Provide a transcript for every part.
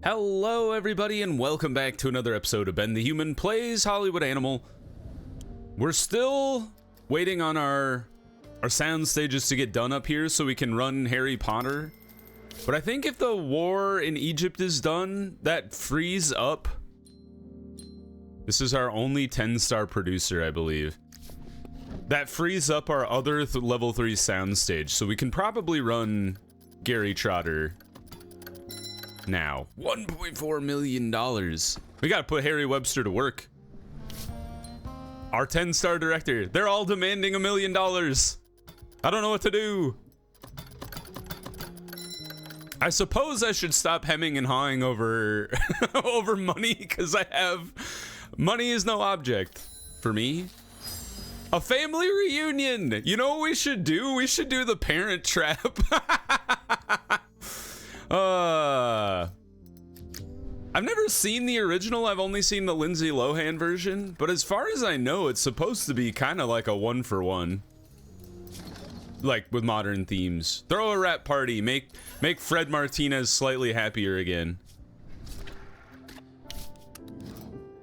Hello everybody and welcome back to another episode of Ben the Human Plays Hollywood Animal. We're still waiting on our sound stages to get done up here so we can run Harry Potter. But I think if the war in Egypt is done, that frees up. This is our only 10-star producer, I believe. That frees up our other level 3 sound stage, so we can probably run Gary Trotter now. $1.4 million. We gotta put Harry Webster to work. Our 10-star director. They're all demanding $1 million. I don't know what to do. I suppose I should stop hemming and hawing over over money, because money is no object for me. A family reunion. You know what we should do? We should do the Parent Trap. I've never seen the original. I've only seen the Lindsay Lohan version, but as far as I know, it's supposed to be kind of like a one-for-one, like with modern themes. Throw a rap party, make Fred Martinez slightly happier again.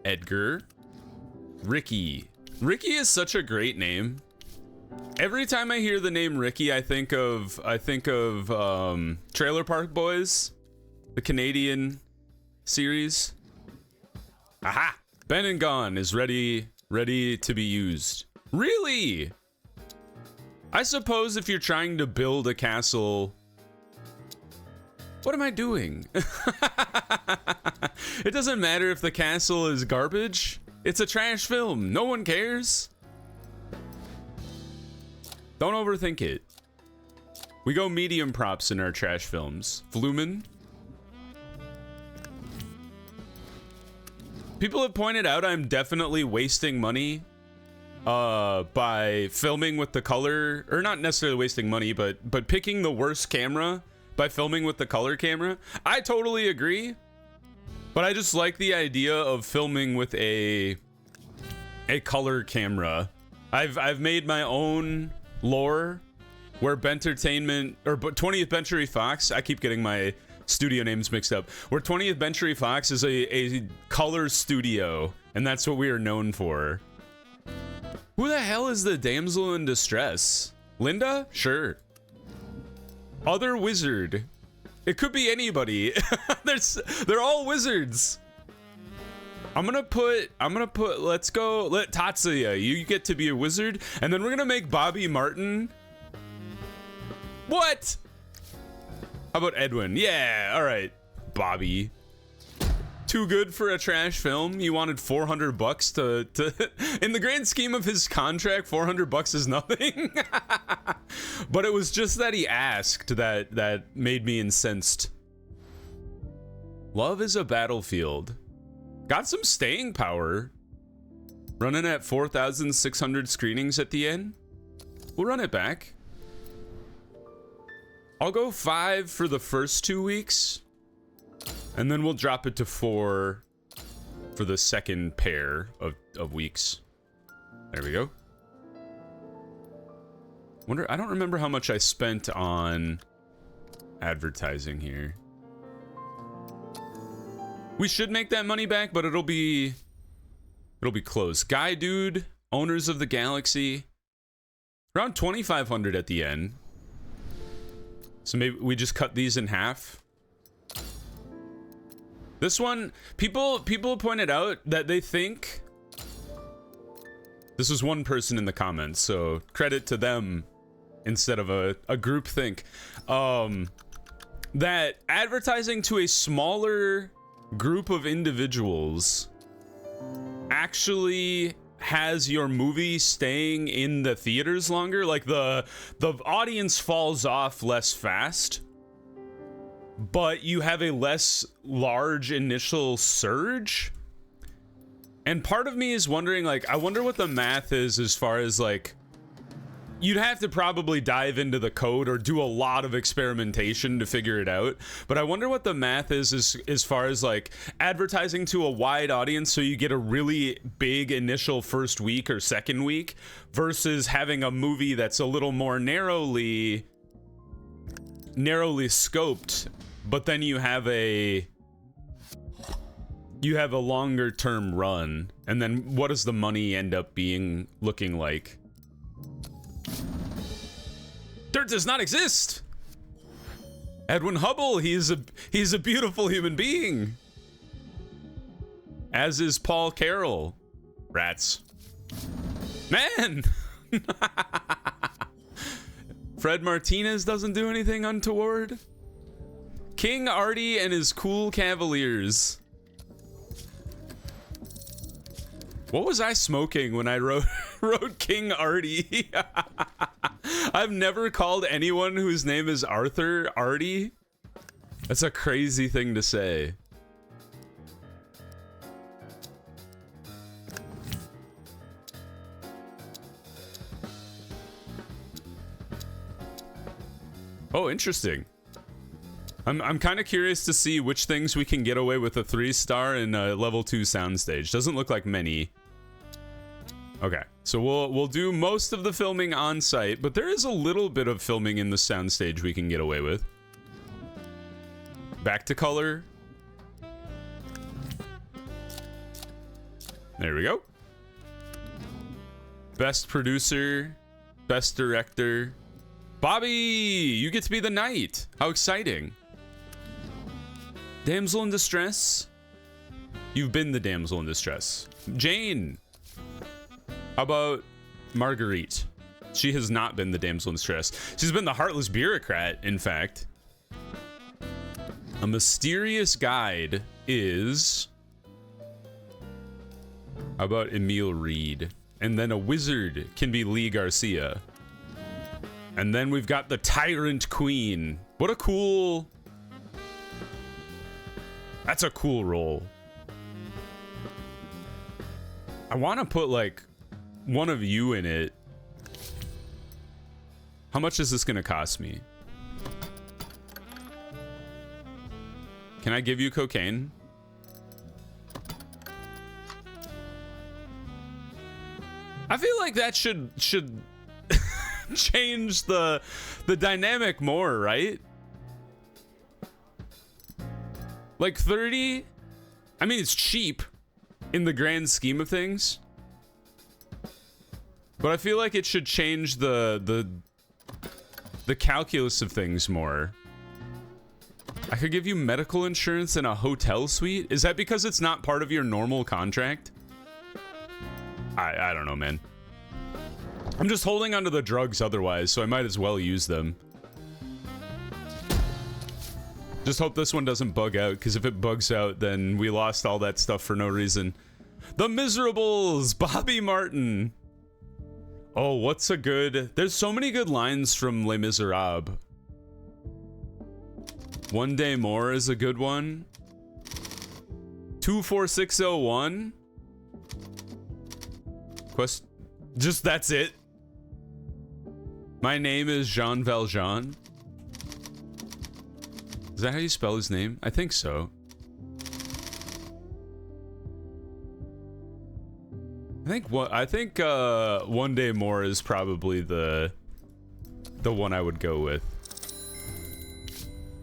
Edgar. Ricky is such a great name. Every time I hear the name Ricky, I think of Trailer Park Boys, the Canadian series. Aha! Ben and Gone is ready to be used. Really? I suppose if you're trying to build a castle. What am I doing? It doesn't matter if the castle is garbage. It's a trash film. No one cares. Don't overthink it. We go medium props in our trash films. Flumen. People have pointed out I'm definitely wasting money by filming with the color, or not necessarily wasting money, but picking the worst camera by filming with the color camera. I totally agree, but I just like the idea of filming with a color camera. I've made my own lore where Bentertainment or 20th Century Fox, I keep getting my studio names mixed up, where 20th Century Fox is a color studio, and that's what we are known for. Who the hell is the damsel in distress? Linda? Sure. Other wizard. It could be anybody. They're all wizards. I'm gonna put, let's go, let Tatsuya, you get to be a wizard, and then we're gonna make Bobby Martin. What? How about Edwin? Yeah, all right. Bobby. Too good for a trash film? You wanted $400 to in the grand scheme of his contract, $400 is nothing. But it was just that he asked that made me incensed. Love is a battlefield. Got some staying power. Running at 4,600 screenings at the end. We'll run it back. I'll go 5 for the first 2 weeks. And then we'll drop it to 4 for the second pair of weeks. There we go. I don't remember how much I spent on advertising here. We should make that money back, but it'll be close. Guy Dude, Owners of the Galaxy, around 2,500 at the end. So maybe we just cut these in half. This one, people pointed out that they think, this was one person in the comments, so credit to them instead of a group think, that advertising to a smaller group of individuals actually has your movie staying in the theaters longer. Like the audience falls off less fast, but you have a less large initial surge. And part of me is wondering, like, I wonder what the math is as far as, like, you'd have to probably dive into the code or do a lot of experimentation to figure it out. But I wonder what the math is as far as, like, advertising to a wide audience so you get a really big initial first week or second week versus having a movie that's a little more narrowly scoped, but then you have a you have a longer term run, and then what does the money end up looking like? Dirt does not exist. Edwin Hubble, he's a beautiful human being. As is Paul Carroll. Rats. Man! Fred Martinez doesn't do anything untoward. King Artie and his cool Cavaliers. What was I smoking when I wrote King Artie? I've never called anyone whose name is Arthur Artie. That's a crazy thing to say. Oh, interesting. I'm kind of curious to see which things we can get away with a 3-star in a level 2 soundstage. Doesn't look like many. Okay, so we'll do most of the filming on site, but there is a little bit of filming in the soundstage we can get away with. Back to color. There we go. Best producer, best director. Bobby, you get to be the knight. How exciting. Damsel in distress. You've been the damsel in distress. Jane. How about Marguerite? She has not been the damsel in distress. She's been the heartless bureaucrat, in fact. A mysterious guide is... How about Emil Reed? And then a wizard can be Lee Garcia. And then we've got the Tyrant Queen. What a cool... That's a cool role. I want to put, like, one of you in it. How much is this going to cost me? Can I give you cocaine? I feel like that should change the dynamic more, right? Like 30? I mean, it's cheap in the grand scheme of things. But I feel like it should change the calculus of things more. I could give you medical insurance in a hotel suite? Is that because it's not part of your normal contract? I don't know, man. I'm just holding onto the drugs otherwise, so I might as well use them. Just hope this one doesn't bug out, because if it bugs out, then we lost all that stuff for no reason. The Miserables! Bobby Martin! Oh, what's a good... There's so many good lines from Les Miserables. One Day More is a good one. 24601. Just that's it. My name is Jean Valjean. Is that how you spell his name? I think so. I think One Day More is probably the one I would go with.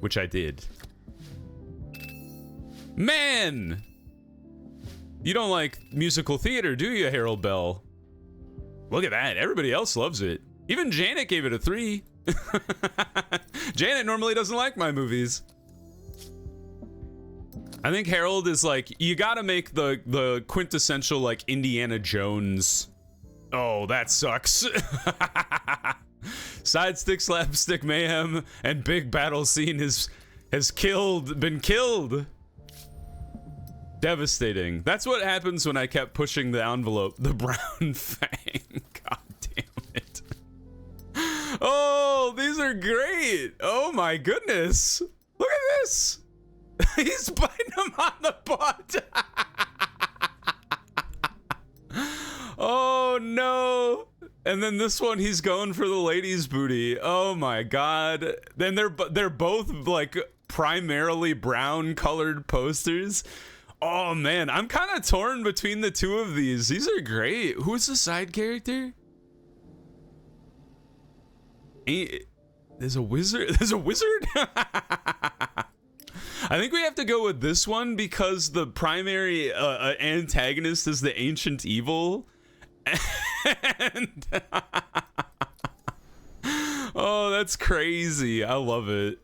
Which I did. Man! You don't like musical theater, do you, Harold Bell? Look at that. Everybody else loves it. Even Janet gave it a 3. Janet normally doesn't like my movies. I think Harold is like, you gotta make the quintessential, like, Indiana Jones. Oh, that sucks. Side stick, slapstick, mayhem, and big battle scene has been killed. Devastating. That's what happens when I kept pushing the envelope. The brown fang. God damn it. Oh, these are great. Oh my goodness. Look at this. He's biting him on the butt. Oh no. And then this one, he's going for the lady's booty. Oh my god. Then they're both like primarily brown colored posters. Oh man, I'm kind of torn between the two of these. These are great. Who's the side character? There's a wizard. There's a wizard. I think we have to go with this one because the primary antagonist is the ancient evil. And oh, that's crazy. I love it.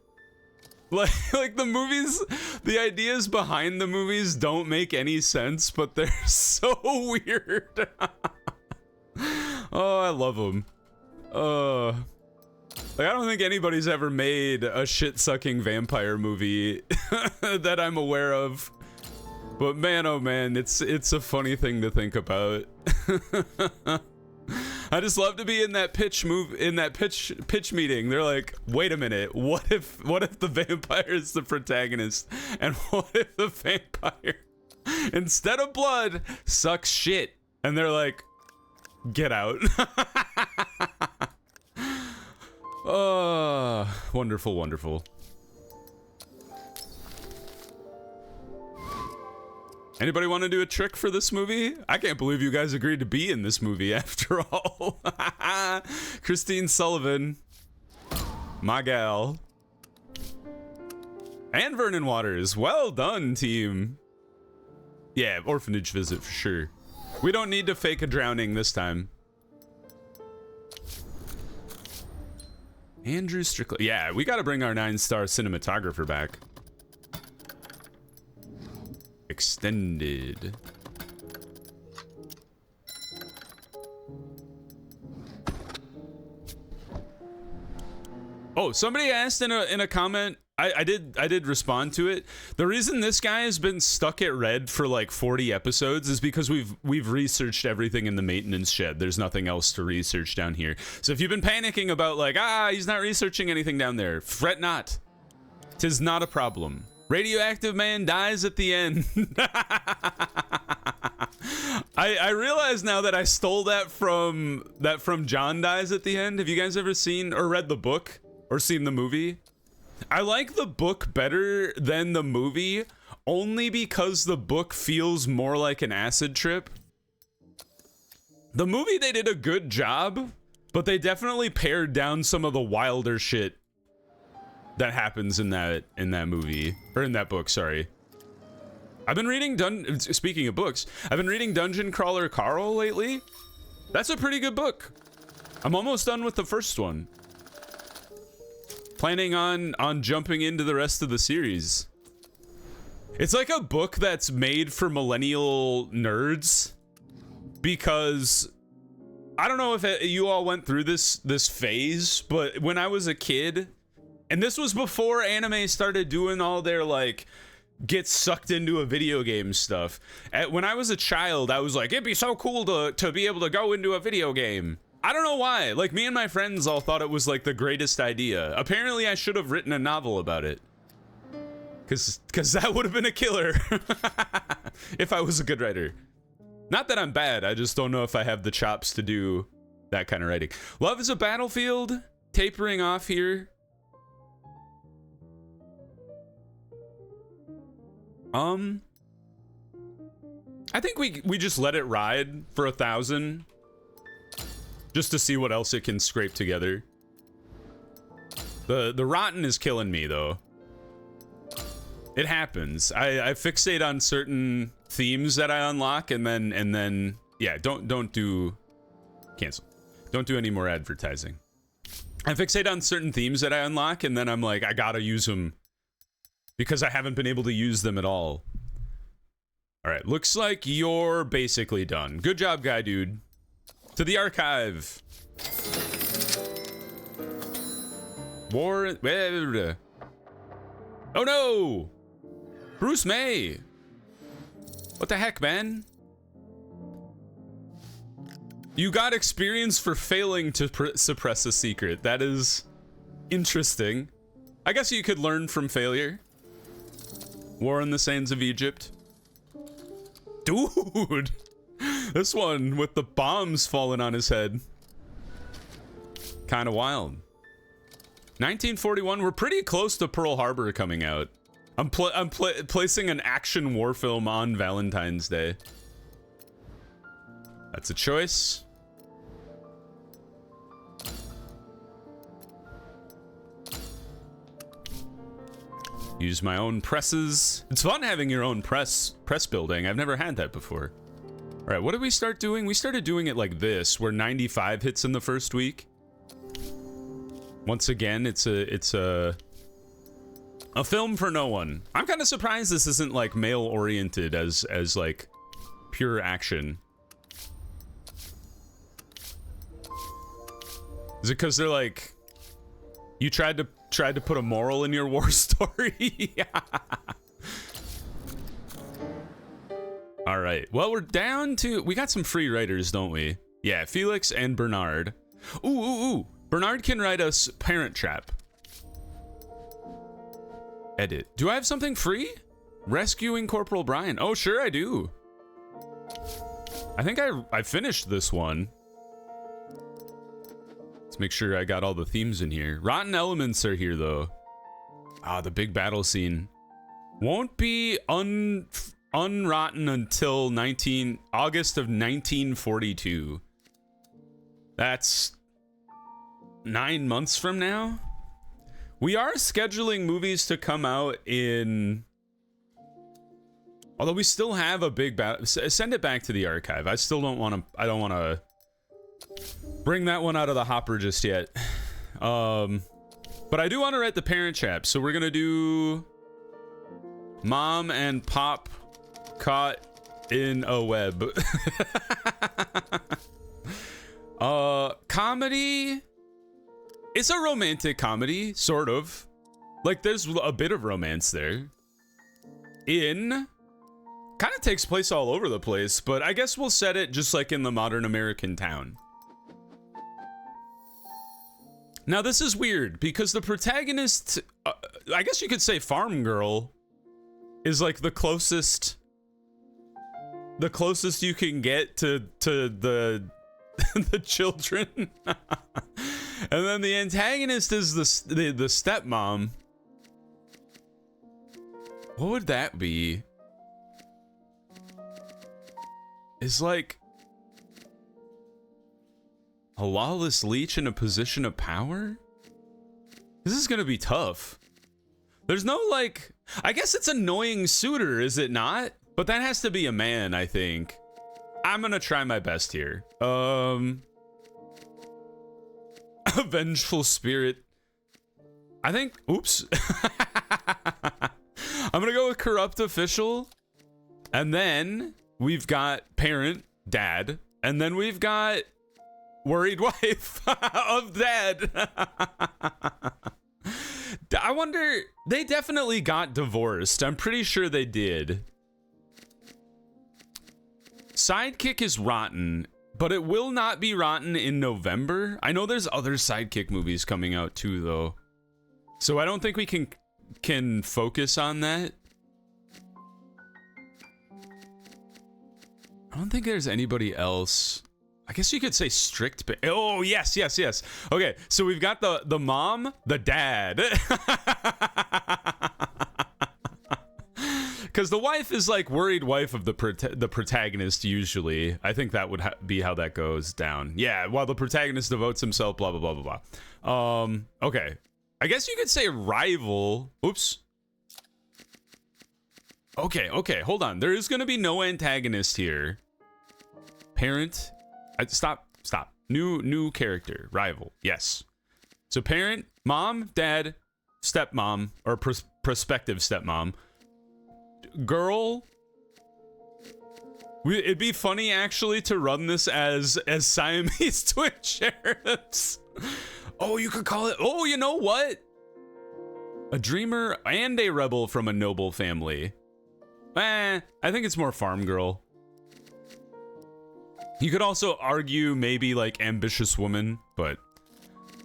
Like the movies, the ideas behind the movies don't make any sense, but they're so weird. Oh, I love them. Like, I don't think anybody's ever made a shit-sucking vampire movie that I'm aware of. But man, oh man, it's a funny thing to think about. I just love to be in that pitch meeting. They're like, wait a minute, what if the vampire is the protagonist? And what if the vampire, instead of blood, sucks shit? And they're like, get out. Oh, wonderful, wonderful. Anybody want to do a trick for this movie? I can't believe you guys agreed to be in this movie after all. Christine Sullivan, my gal. And Vernon Waters. Well done, team. Yeah, orphanage visit for sure. We don't need to fake a drowning this time. Andrew Strickland. Yeah, we got to bring our 9-star cinematographer back. Extended. Oh, somebody asked in a comment. I did respond to it. The reason this guy has been stuck at red for like 40 episodes is because we've researched everything in the maintenance shed. There's nothing else to research down here. So if you've been panicking about like, he's not researching anything down there, fret not. 'Tis not a problem. Radioactive man dies at the end. I realize now that I stole that from John Dies at the End. Have you guys ever seen or read the book or seen the movie? I like the book better than the movie only because the book feels more like an acid trip. The movie, they did a good job, but they definitely pared down some of the wilder shit that happens in that movie, or in that book, sorry. I've been reading speaking of books, I've been reading Dungeon Crawler Carl lately. That's a pretty good book. I'm almost done with the first one. Planning on jumping into the rest of the series. It's like a book that's made for millennial nerds, because I don't know if you all went through this phase, but when I was a kid, and this was before anime started doing all their like get sucked into a video game stuff. When I was a child, I was like, it'd be so cool to be able to go into a video game. I don't know why. Like, me and my friends all thought it was like the greatest idea. Apparently I should have written a novel about it, cause that would have been a killer. If I was a good writer. Not that I'm bad, I just don't know if I have the chops to do that kind of writing. Love is a Battlefield, tapering off here. I think we just let it ride for 1,000, just to see what else it can scrape together. The rotten is killing me though. It happens. I fixate on certain themes that I unlock, and then yeah, don't do cancel. Don't do any more advertising. I fixate on certain themes that I unlock, and then I'm like, I gotta use them because I haven't been able to use them at all. All right, looks like you're basically done. Good job, guy dude. To the archive. War. Oh no! Bruce May! What the heck, man? You got experience for failing to suppress a secret. That is interesting. I guess you could learn from failure. War in the Sands of Egypt. Dude! This one with the bombs falling on his head. Kind of wild. 1941, we're pretty close to Pearl Harbor coming out. I'm placing an action war film on Valentine's Day. That's a choice. Use my own presses. It's fun having your own press building. I've never had that before. All right, what did we start doing? We started doing it like this, where 95 hits in the first week. Once again, it's a film for no one. I'm kind of surprised this isn't like male oriented as like pure action. Is it because they're like, you tried to put a moral in your war story? All right. Well, we're down to, we got some free writers, don't we? Yeah, Felix and Bernard. Ooh. Bernard can write us Parent Trap. Edit. Do I have something free? Rescuing Corporal Brian. Oh, sure I do. I think I finished this one. Let's make sure I got all the themes in here. Rotten Elements are here, though. Ah, the big battle scene. Won't be unrotten until August of 1942. That's 9 months from now. We are scheduling movies to come out in... Although we still have a big battle. Send it back to the archive. I still don't want to... I don't want to bring that one out of the hopper just yet. But I do want to write the Parent Trap. So we're going to do... Mom and Pop caught in a web. Comedy... It's a romantic comedy, sort of. Like, there's a bit of romance there. Kind of takes place all over the place, but I guess we'll set it just like in the modern American town. Now, this is weird, because the protagonist, I guess you could say farm girl, is like the closest you can get to the the children. And then the antagonist is the stepmom. What would that be? Is like a lawless leech in a position of power? This is gonna be tough. There's no like, I guess it's annoying suitor, is it not? But that has to be a man, I think. I'm gonna try my best here. A vengeful spirit. I think, oops. I'm gonna go with corrupt official. And then we've got parent, dad. And then we've got worried wife of dad. I wonder, they definitely got divorced. I'm pretty sure they did. Sidekick is rotten, but it will not be rotten in November. I know there's other Sidekick movies coming out too, though. So I don't think we can focus on that. I don't think there's anybody else. I guess you could say strict. Oh, yes. Okay, so we've got the mom, the dad. Because the wife is like worried wife of the protagonist usually. I think that would be how that goes down. Yeah, while the protagonist devotes himself, blah, blah, blah, blah, blah. Okay. I guess you could say rival. Oops. Okay, hold on. There is going to be no antagonist here. Parent. Stop. New character. Rival. Yes. So parent, mom, dad, stepmom, or prospective stepmom. Girl. It'd be funny actually to run this as Siamese twin sheriffs. Oh, you could call it. Oh, you know what? A dreamer and a rebel from a noble family. I think it's more farm girl. You could also argue maybe like ambitious woman, but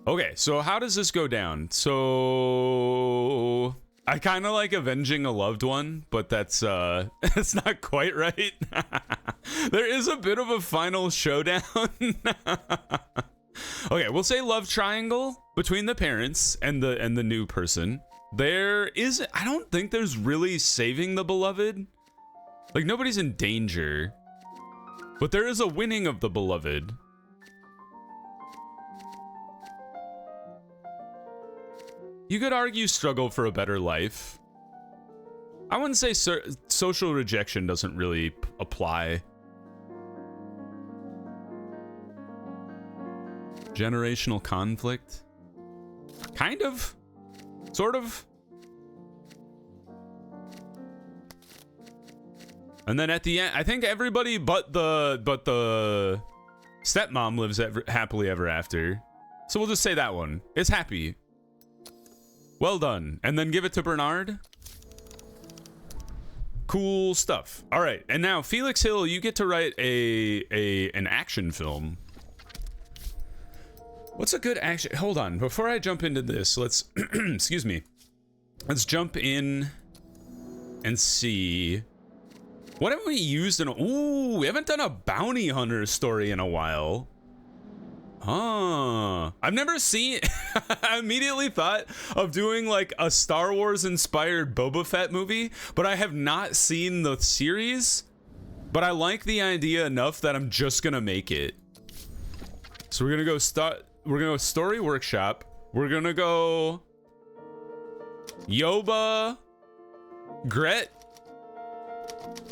okay. So how does this go down? So I kind of like avenging a loved one, but that's it's not quite right. There is a bit of a final showdown. Okay, we'll say love triangle between the parents and the new person. There is, I don't think there's really saving the beloved. Like nobody's in danger, but there is a winning of the beloved. You could argue struggle for a better life. I wouldn't say social rejection doesn't really apply. Generational conflict? Kind of? Sort of? And then at the end, I think everybody but the stepmom lives happily ever after. So we'll just say that one. It's happy. Well done. And then give it to Bernard. Cool stuff. All right, and now Felix Hill, you get to write an action film. What's a good action? Hold on, before I jump into this, let's excuse me. Let's jump in and see. What have we used in? Ooh, we haven't done a bounty hunter story in a while. Huh. I've never seen. I immediately thought of doing like a Star Wars inspired Boba Fett movie, but I have not seen the series. But I like the idea enough that I'm just gonna make it. So we're gonna go story workshop. We're gonna go Yoba Gret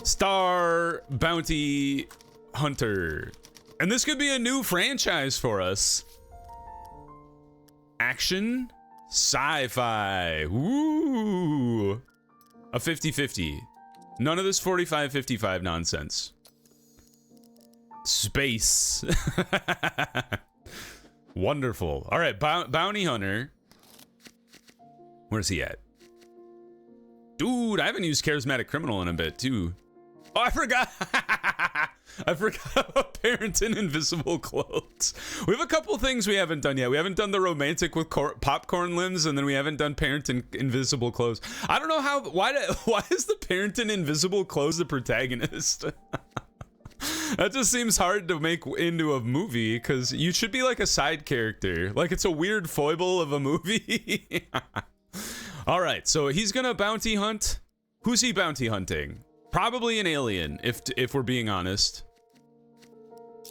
Star Bounty Hunter. And this could be a new franchise for us. Action, sci-fi. Ooh. A 50-50. None of this 45-55 nonsense. Space. Wonderful. All right, bounty hunter. Where's he at? Dude, I haven't used charismatic criminal in a bit, too. Oh, I forgot. I forgot about parent in invisible clothes. We have a couple things we haven't done yet. We haven't done the romantic with popcorn limbs, and then we haven't done parent in invisible clothes. I don't know how. Why is the parent in invisible clothes the protagonist? That just seems hard to make into a movie, because you should be like a side character. Like, it's a weird foible of a movie. All right, so he's gonna bounty hunt. Who's he bounty hunting? Probably an alien, if we're being honest.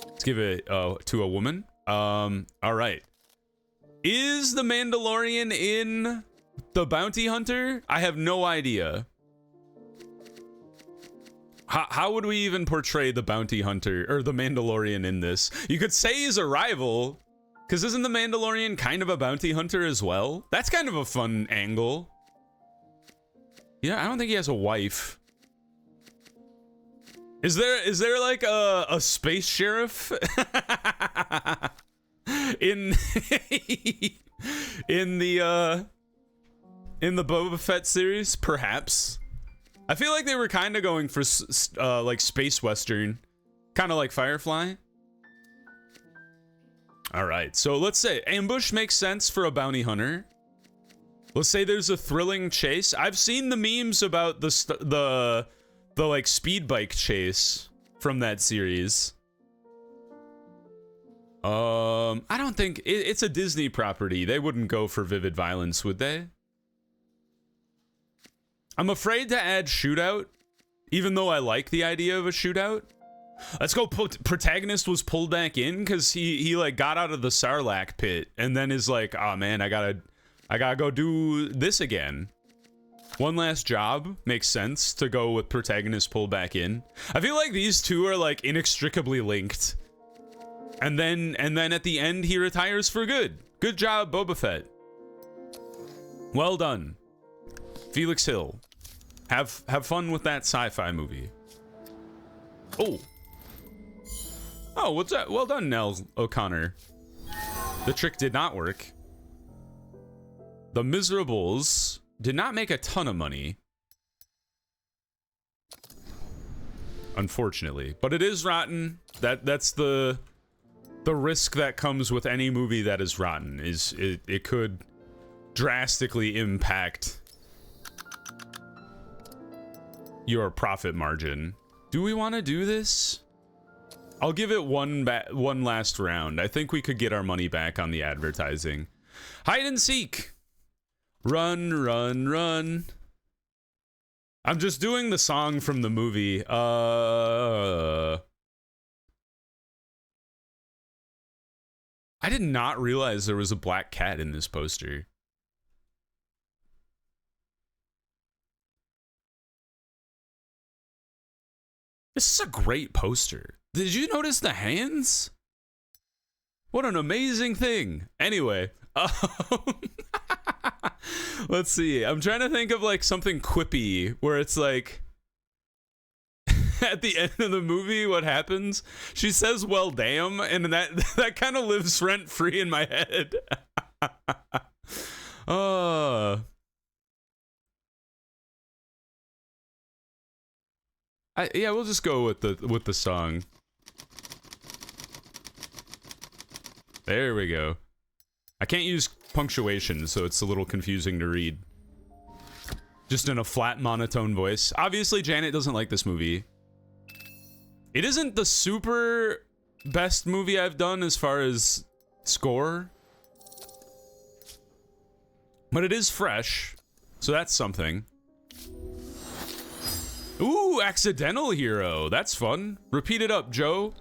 Let's give it to a woman. All right. Is the Mandalorian in the bounty hunter? I have no idea. How would we even portray the bounty hunter or the Mandalorian in this? You could say he's a rival, because isn't the Mandalorian kind of a bounty hunter as well? That's kind of a fun angle. Yeah, I don't think he has a wife. Is there like a space sheriff in the Boba Fett series? Perhaps. I feel like they were kind of going for like space western, kind of like Firefly. All right, so let's say ambush makes sense for a bounty hunter. Let's say there's a thrilling chase. I've seen the memes about the like speed bike chase from that series. I don't think it's a Disney property. They wouldn't go for vivid violence, would they? I'm afraid to add shootout, even though I like the idea of a shootout. Let's go. Protagonist was pulled back in because he like got out of the Sarlacc pit and then is like, oh man, I gotta go do this again. One last job makes sense to go with protagonist pulled back in. I feel like these two are like inextricably linked. And then at the end he retires for good. Good job, Boba Fett. Well done, Felix Hill. Have fun with that sci-fi movie. Oh, what's that? Well done, Nell O'Connor. The trick did not work. The Miserables did not make a ton of money, unfortunately, but it is rotten. That's the risk that comes with any movie that is rotten. Is it could drastically impact your profit margin. Do we want to do this? I'll give it one last round. I think we could get our money back on the advertising. Hide and seek. Run, run, run. I'm just doing the song from the movie. I did not realize there was a black cat in this poster. This is a great poster. Did you notice the hands? What an amazing thing. Anyway, let's see. I'm trying to think of like something quippy where it's like at the end of the movie, what happens? She says, well, damn. And that kind of lives rent free in my head. Yeah, we'll just go with the song. There we go. I can't use punctuation, so it's a little confusing to read. Just in a flat monotone voice. Obviously, Janet doesn't like this movie. It isn't the super best movie I've done as far as score. But it is fresh, so that's something. Ooh, accidental hero. That's fun. Repeat it up, Joe.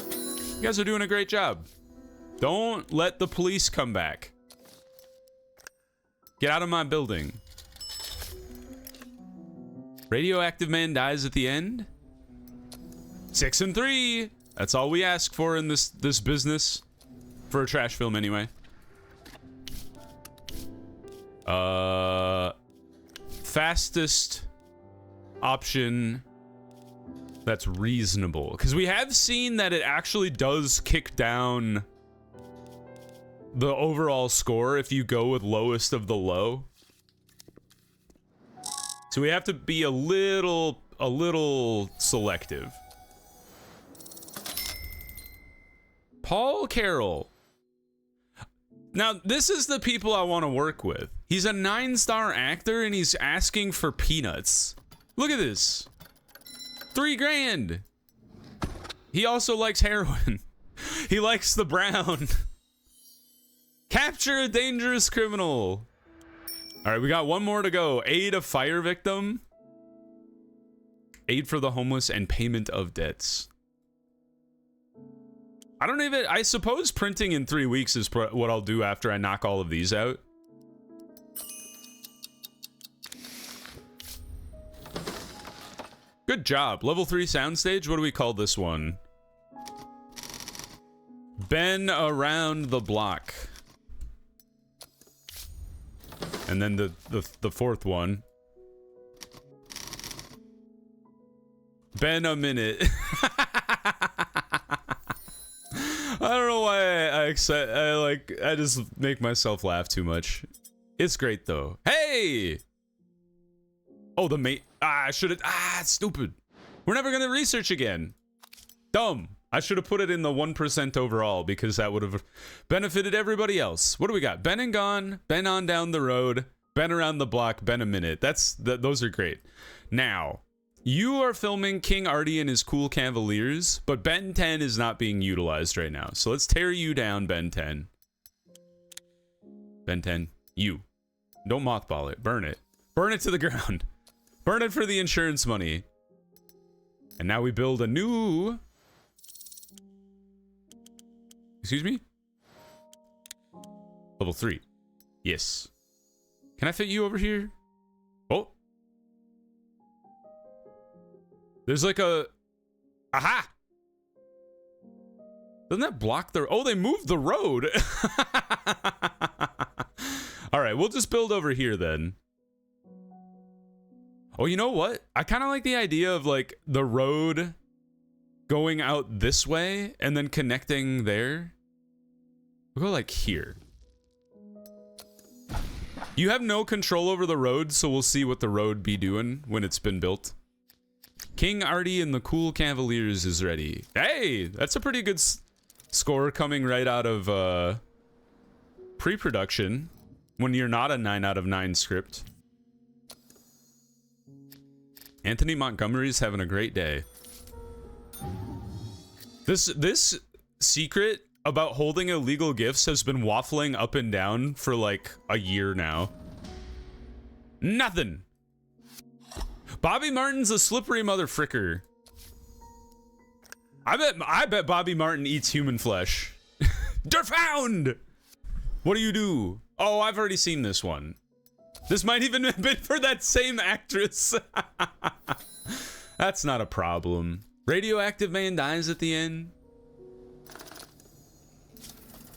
You guys are doing a great job. Don't let the police come back. Get out of my building. Radioactive man dies at the end. 6 and 3. That's all we ask for in this business. For a trash film, anyway. Fastest option that's reasonable, because we have seen that it actually does kick down the overall score if you go with lowest of the low. So we have to be a little selective. Paul Carroll. Now, this is the people I want to work with. He's a 9-star actor and he's asking for peanuts. Look at this. 3 grand. He also likes heroin. He likes the brown. Capture a dangerous criminal. All right, we got one more to go. Aid a fire victim. Aid for the homeless and payment of debts. I suppose printing in 3 weeks is what I'll do after I knock all of these out. Good job. Level 3 soundstage. What do we call this one? Ben around the block. And then the fourth one. Ben a minute. I don't know why I just make myself laugh too much. It's great though. Hey! Oh, the mate. I should have. Stupid. We're never gonna research again. Dumb. I should have put it in the 1% overall because that would have benefited everybody else. What do we got? Ben and gone. Ben on down the road. Ben around the block. Ben a minute. Those are great. Now, you are filming King Artie and his cool Cavaliers, but Ben 10 is not being utilized right now. So let's tear you down, Ben 10. Ben 10, you. Don't mothball it. Burn it. Burn it to the ground. Burn it for the insurance money. And now we build a new... Excuse me? Level 3. Yes. Can I fit you over here? Oh. There's like a... Aha! Doesn't that block the... Oh, they moved the road. All right, we'll just build over here then. Oh, you know what? I kind of like the idea of like the road going out this way and then connecting there. We'll go like here. You have no control over the road, so we'll see what the road be doing when it's been built. King Artie and the cool Cavaliers is ready. Hey, that's a pretty good score coming right out of pre-production when you're not a 9 out of 9 script. Anthony Montgomery's having a great day. This secret about holding illegal gifts has been waffling up and down for like a year now. Nothing. Bobby Martin's a slippery motherfricker. I bet Bobby Martin eats human flesh. They're found. What do? Oh, I've already seen this one. This might even have been for that same actress. That's not a problem. Radioactive man dies at the end.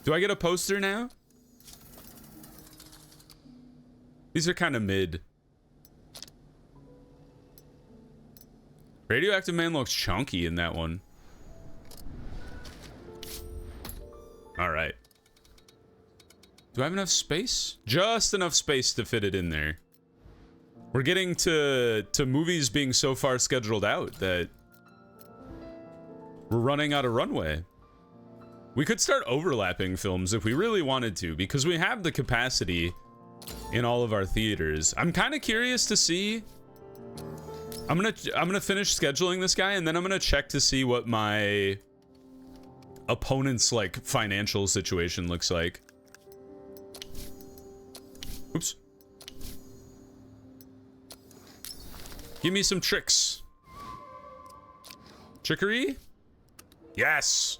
Do I get a poster now? These are kind of mid. Radioactive man looks chunky in that one. All right. Do I have enough space? Just enough space to fit it in there. We're getting to movies being so far scheduled out that we're running out of runway. We could start overlapping films if we really wanted to, because we have the capacity in all of our theaters. I'm kind of curious to see. I'm gonna finish scheduling this guy, and then I'm gonna check to see what my opponent's like financial situation looks like. Oops. Give me some tricks. Trickery? Yes.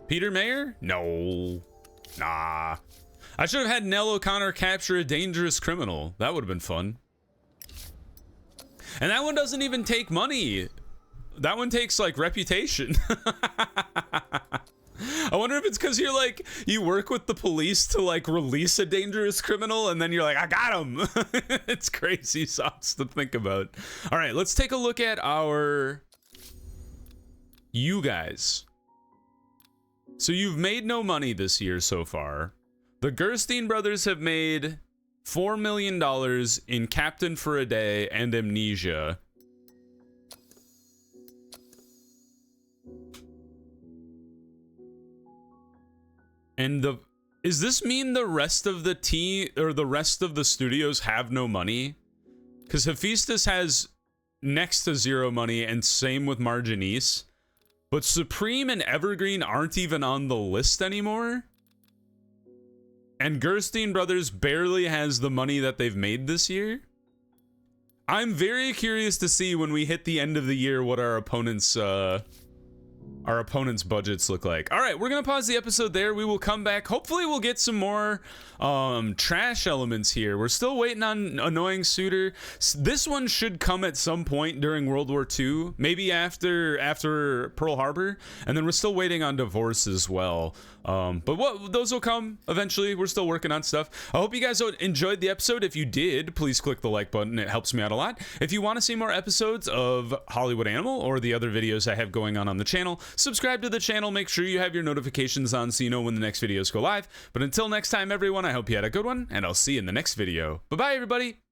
Peter Mayer? No. Nah. I should have had Nell O'Connor capture a dangerous criminal. That would have been fun. And that one doesn't even take money. That one takes like reputation. I wonder if it's because you're like, you work with the police to like release a dangerous criminal and then you're like, I got him. It's crazy sauce to think about. All right, let's take a look at our, you guys. So you've made no money this year so far. The Gerstein brothers have made $4 million in Captain for a Day and Amnesia. And does this mean the rest of the team or the rest of the studios have no money? Because Hephaestus has next to zero money, and same with Marginice. But Supreme and Evergreen aren't even on the list anymore. And Gerstein Brothers barely has the money that they've made this year. I'm very curious to see when we hit the end of the year what our opponents' budgets look like. All right, we're gonna pause the episode there. We will come back. Hopefully we'll get some more trash elements here. We're still waiting on Annoying Suitor. This one should come at some point during World War II, maybe after Pearl Harbor, and then we're still waiting on Divorce as well. But those will come eventually. We're still working on stuff. I hope you guys enjoyed the episode. If you did, please click the like button. It helps me out a lot. If you want to see more episodes of Hollywood Animal or the other videos I have going on the channel, subscribe to the channel. Make sure you have your notifications on so you know when the next videos go live. But until next time, everyone, I hope you had a good one, and I'll see you in the next video. Bye-bye, everybody.